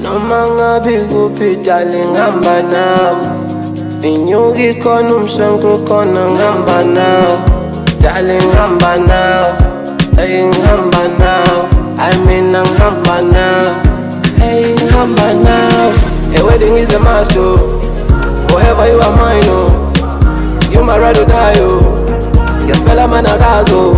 Noma ngabe kuphi darling ngihamba nawe, inyuka ikhona umshongo khona ngihamba nawe, darling ngihamba nawe, hey ngihamba nawe, I mean ngihamba nawe, hey ngihamba nawe. A wedding is a must, oh. Forever you are mine, oh. You my ride or die, oh. Ngiyaspela manakazo,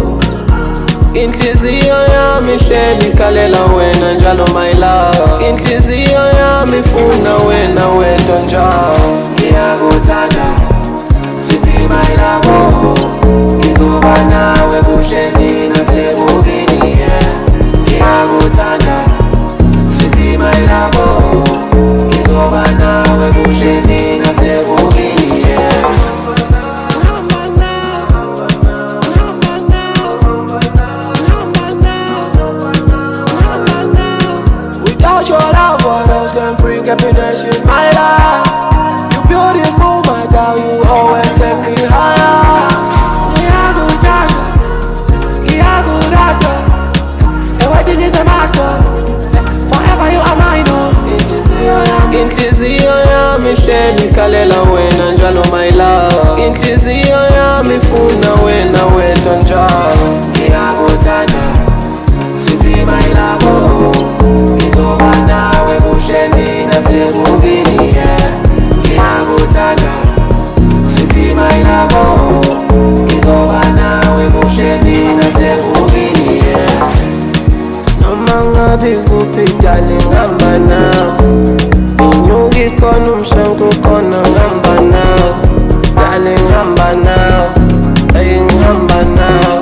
inhliziyo yami ihleli ikhalela wena njalo my love. Inhliziyo yami ifuna wena wedwa njalo. Ngiyakuthanda sweetie my love, ngizoba nawe kuhle nasekubini, yeah. Ngiyakuthanda sweetie my love, ngizoba nawe kuhle nasekubini, yeah. Without your love, what else can bring happiness in my life? You beautiful, my girl, you always take me higher. Ngiyakuthanda, ngiyakurata, a wedding is a master. Forever you are mine, oh. Inhliziyo yami ihleli ikhalela wena njalo my love. Inhliziyo yami ifuna wena wedwa njalo. Ngiyakuthanda sweetie my love, ngizoba nawe kuhle nasekubini, yeah. Ngiyakuthanda sweetie my love, ngizoba nawe kuhle nasekubini, yeah. Noma ngabe kuphi darling ngihamba nawe, inyuka ikhona umshongo khona ngihamba nawe, darling ngihamba nawe, hey ngihamba nawe.